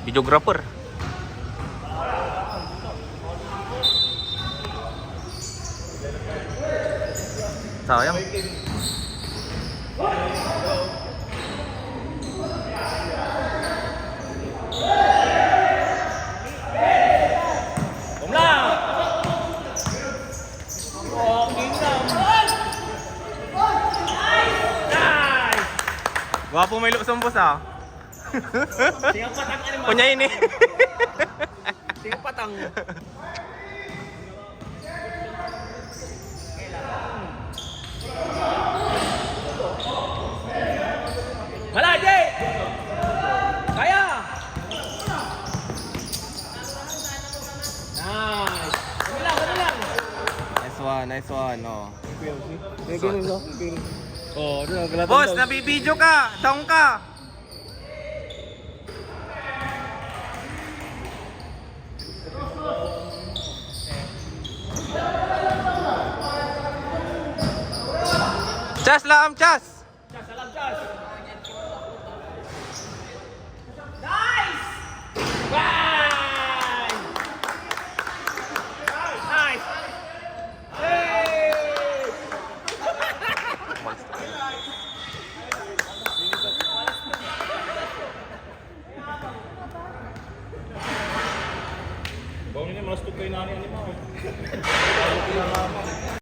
Videographer. Sayang. Gwapo may lusong boss ah. Singang patang ano mo? Kunya ini. Singang patang. Wala, Jay! Kaya! Nice! Ano lang? Nice one, oh. Oh, ano Boss, nabibidyo ka! Down ka! Chas lang, chas! Nice! Bang! Nice! Hey! Bawang ini malas tuh kayo nani mo.